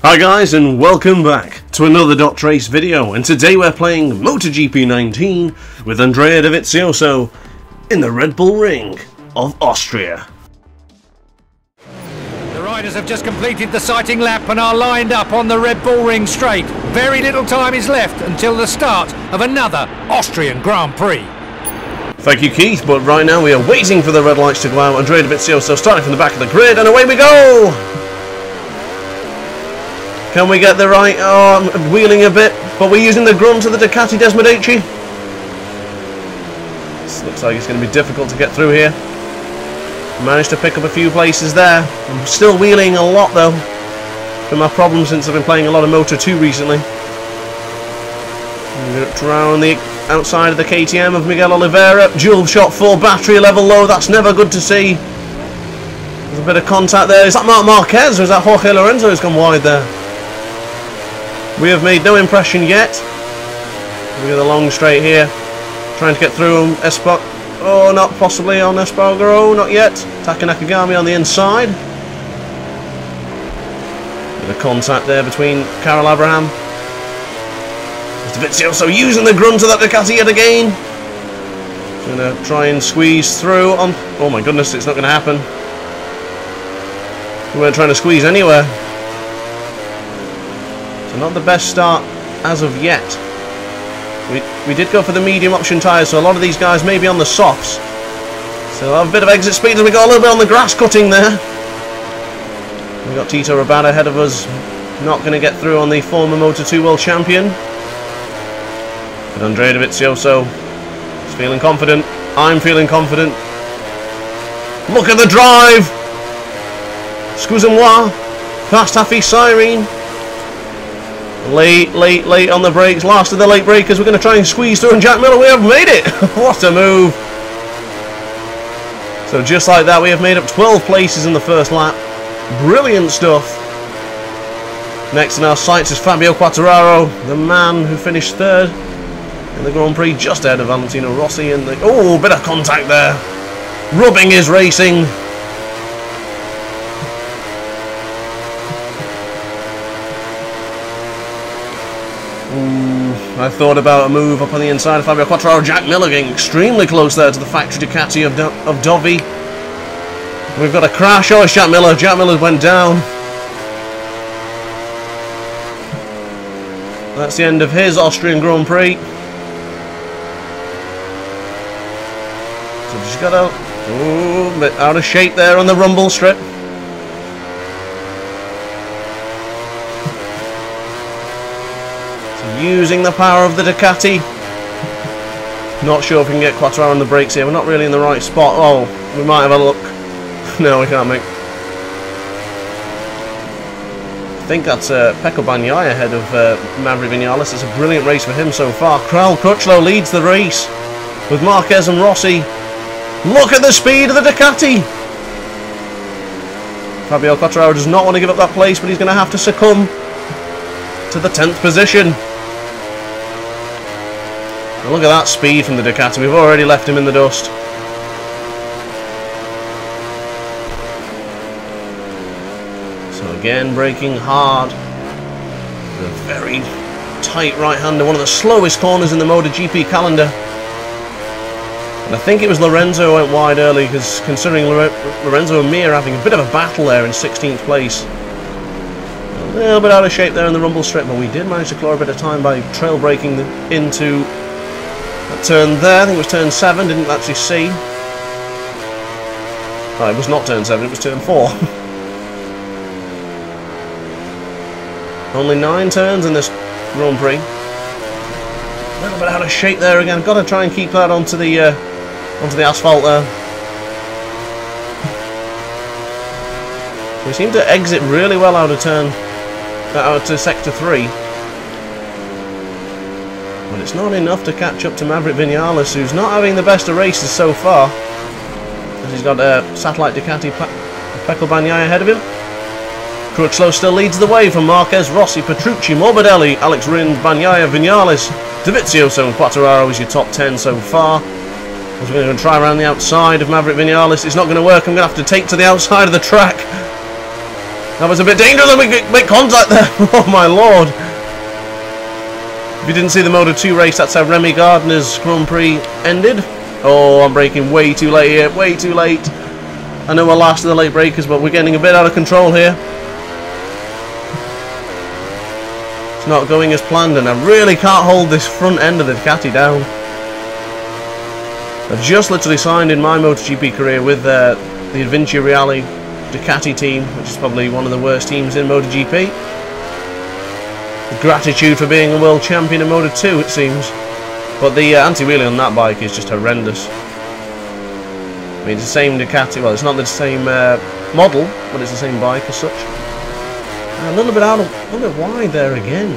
Hi guys, and welcome back to another Dr.Ace video, and today we're playing MotoGP 19 with Andrea Dovizioso in the Red Bull Ring of Austria. The riders have just completed the sighting lap and are lined up on the Red Bull Ring straight. Very little time is left until the start of another Austrian Grand Prix. Thank you, Keith, but right now we are waiting for the red lights to go out. Andrea Dovizioso starting from the back of the grid, and away we go! Can we get the right? Oh, I'm wheeling a bit, but we're using the grunt of the Ducati Desmodici. This looks like it's going to be difficult to get through here. Managed to pick up a few places there. I'm still wheeling a lot though. Been my problem since I've been playing a lot of Moto 2 recently. Around the outside of the KTM of Miguel Oliveira. Dual shot, full battery level low. That's never good to see. There's a bit of contact there. Is that Marc Marquez or is that Jorge Lorenzo who's gone wide there? We have made no impression yet. Look at the long straight here. Trying to get through oh, not possibly on Espargaro, not yet. Taka Nakagami on the inside. Bit of contact there between Karel Abraham. Dovizioso using the grunt of that Ducati yet again. Going to try and squeeze through on... Oh my goodness, it's not going to happen. We weren't trying to squeeze anywhere. So not the best start as of yet. We did go for the medium option tyres, so a lot of these guys may be on the softs. So we'll have a bit of exit speed as we got a little bit on the grass cutting there. We got Tito Rabat ahead of us, not going to get through on the former Moto 2 World Champion. But Andrea Dovizioso is feeling confident. I'm feeling confident. Look at the drive! Excusez-moi. Past Hafi Siren. Late on the brakes. Last of the late breakers. We're going to try and squeeze through, and Jack Miller, we have made it! What a move! So just like that, we have made up 12 places in the first lap. Brilliant stuff. Next in our sights is Fabio Quartararo, the man who finished third in the Grand Prix, just ahead of Valentino Rossi. And oh, bit of contact there. Rubbing his racing. I thought about a move up on the inside of Fabio Quartararo. Jack Miller getting extremely close there to the factory Ducati of Dovi. We've got a crash. Oh, it's Jack Miller. Jack Miller went down. That's the end of his Austrian Grand Prix. So just got a bit out of shape there on the rumble strip. Using the power of the Ducati. Not sure if we can get Quartararo on the brakes here. We're not really in the right spot. Oh, we might have a look. No, we can't make. I think that's Pecco Bagnaia ahead of Maverick Vinales. It's a brilliant race for him so far. Karl Crutchlow leads the race with Marquez and Rossi. Look at the speed of the Ducati. Fabio Quartararo does not want to give up that place, but he's going to have to succumb to the 10th position. Now look at that speed from the Ducati. We've already left him in the dust. So again, braking hard. A very tight right-hander, one of the slowest corners in the MotoGP calendar. And I think it was Lorenzo who went wide early, because considering Lorenzo and Mir having a bit of a battle there in 16th place. A little bit out of shape there in the rumble strip, but we did manage to claw a bit of time by trail braking into that turn there. I think it was turn 7, didn't actually see. Oh, it was not turn 7, it was turn 4. Only 9 turns in this Grand Prix. A little bit out of shape there again. Got to try and keep that onto the asphalt there. We seem to exit really well out to sector 3. But it's not enough to catch up to Maverick Vinales, who's not having the best of races so far. As he's got a satellite Ducati Pecco Bagnaia ahead of him. Crutchlow still leads the way from Marquez, Rossi, Petrucci, Morbidelli, Alex Rins, Bagnaia, Vinales, Dovizioso and Quartararo is your top 10 so far. As we're going to try around the outside of Maverick Vinales. It's not going to work. I'm going to have to take to the outside of the track. That was a bit dangerous. We make contact there. Oh my lord. If you didn't see the Moto 2 race, that's how Remy Gardner's Grand Prix ended. Oh, I'm braking way too late here. Way too late. I know we're last of the late breakers, but we're getting a bit out of control here. It's not going as planned, and I really can't hold this front end of the Ducati down. I've just literally signed in my MotoGP career with the Advincia Reale Ducati team, which is probably one of the worst teams in MotoGP. Gratitude for being a world champion in Moto 2, it seems. But the anti-wheelie on that bike is just horrendous. I mean, it's the same Ducati. Well, it's not the same model, but it's the same bike as such. A little bit wide there again.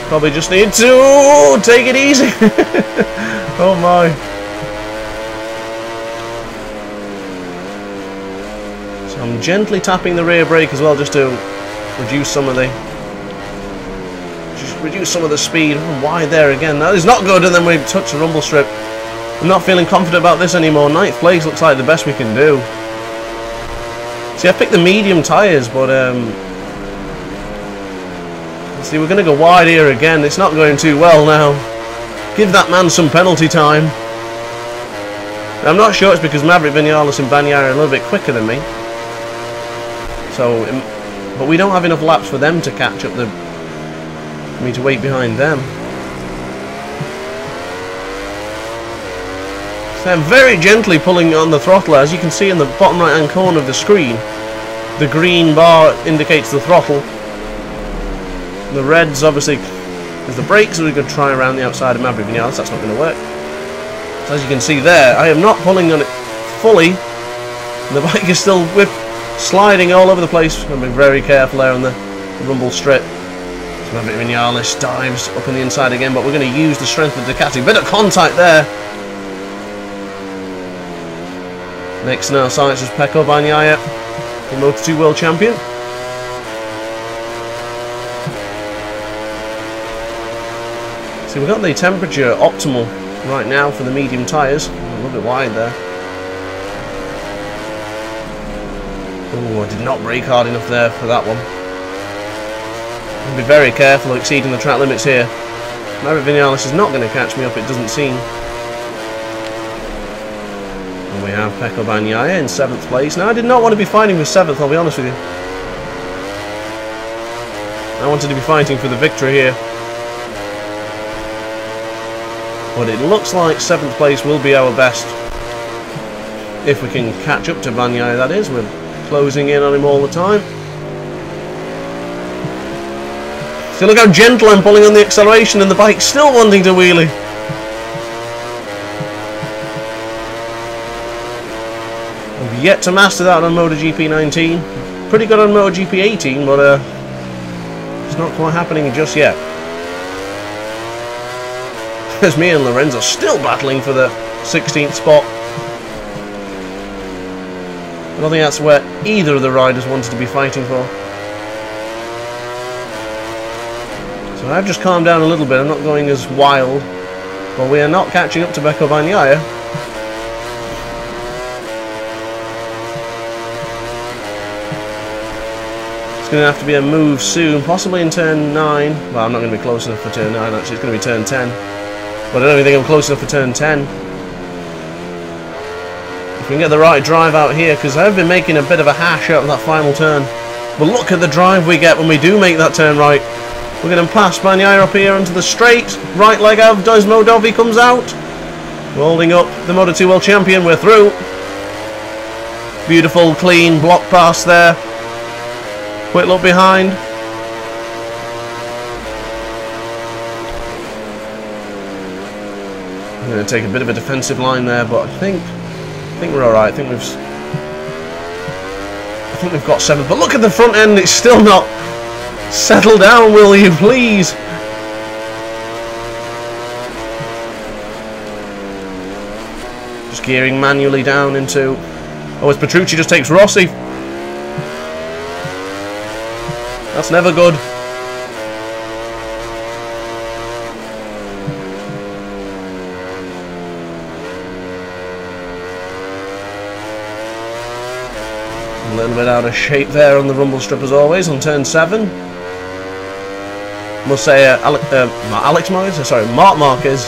Probably just need to take it easy. Oh my. So I'm gently tapping the rear brake as well, just to reduce some of the speed. Oh, wide there again. That is not good, and then we touch the rumble strip. I'm not feeling confident about this anymore. 9th place looks like the best we can do. See, I picked the medium tyres, but see, we're going to go wide here again. It's not going too well now. Give that man some penalty time. I'm not sure it's because Maverick Vinales and Bagnaia are a little bit quicker than me. So, but we don't have enough laps for them to catch up. For me to wait behind them. So I'm very gently pulling on the throttle. As you can see in the bottom right hand corner of the screen, the green bar indicates the throttle. The red's obviously is the brakes, so we could try around the outside of Maverick Vinales. That's not going to work. So as you can see there, I am not pulling on it fully. The bike is still sliding all over the place. I'm being very careful there on the rumble strip. So Maverick Vinales dives up on the inside again, but we're going to use the strength of the Ducati. Bit of contact there. Next in our sights is Pecco Bagnaia, the Moto 2 world champion. So we've got the temperature optimal right now for the medium tyres. A little bit wide there. Oh, I did not brake hard enough there for that one. I'll be very careful of exceeding the track limits here. Maverick Vinales is not going to catch me up, it doesn't seem. And we have Pecco Bagnaia in 7th place. Now, I did not want to be fighting for 7th, I'll be honest with you. I wanted to be fighting for the victory here. But it looks like 7th place will be our best. If we can catch up to Bagnaia, that is. We're closing in on him all the time. See, look how gentle I'm pulling on the acceleration, and the bike's still wanting to wheelie. I've yet to master that on MotoGP 19. Pretty good on MotoGP 18, but it's not quite happening just yet. There's me and Lorenzo still battling for the 16th spot. I don't think that's where either of the riders wanted to be fighting for. So I've just calmed down a little bit. I'm not going as wild. But we are not catching up to Pecco Bagnaia. It's going to have to be a move soon, possibly in turn 9. Well, I'm not going to be close enough for turn 9, actually. It's going to be turn 10. But I don't even think I'm close enough for turn 10. If we can get the right drive out here, because I've been making a bit of a hash out of that final turn. But look at the drive we get when we do make that turn right. We're going to pass Bagnaia up here into the straight. Right leg out, Desmo Dovi comes out. We're holding up the Moto 2 World Champion, we're through. Beautiful, clean block pass there. Quick look behind. I'm going to take a bit of a defensive line there, but I think we're all right. I think we've got 7th. But look at the front end; it's still not settled down. Will you please? Just gearing manually down into. Oh, as Petrucci just takes Rossi. That's never good. little bit out of shape there on the rumble strip as always on turn 7. Must say Marc Marquez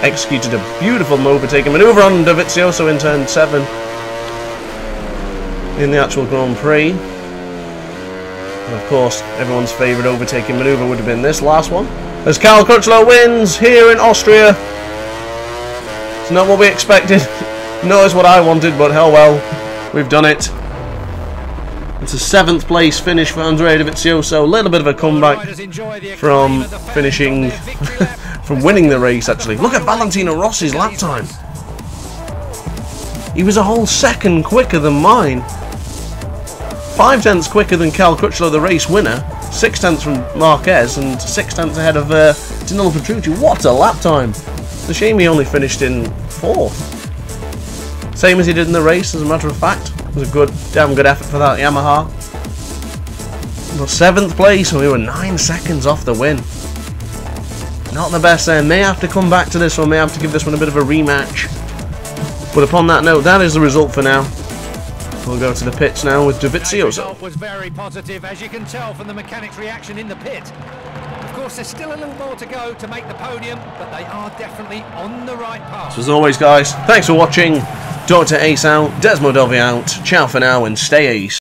executed a beautiful overtaking manoeuvre on Dovizioso in turn 7 in the actual Grand Prix. And of course, everyone's favourite overtaking manoeuvre would have been this last one. As Cal Crutchlow wins here in Austria. It's not what we expected. No, it's what I wanted, but hell well, we've done it. It's a 7th place finish for Andrea Dovizioso. A little bit of a comeback from finishing, from winning the race actually. Look at Valentino Rossi's lap time. He was a whole second quicker than mine. 5 tenths quicker than Cal Crutchlow, the race winner. 6 tenths from Marquez and 6 tenths ahead of Danilo Petrucci. What a lap time. It's a shame he only finished in 4th. Same as he did in the race, as a matter of fact. It was a good, damn good effort for that Yamaha. But 7th place, and we were 9 seconds off the win. Not the best there. May have to come back to this one, may have to give this one a bit of a rematch. But upon that note, that is the result for now. We'll go to the pits now with Dovizioso. Was very positive, as you can tell from the mechanics' reaction in the pit. Of course, there's still a little more to go to make the podium, but they are definitely on the right path. So as always, guys, thanks for watching. Dr.Ace out, Desmodovi out. Ciao for now and stay ace.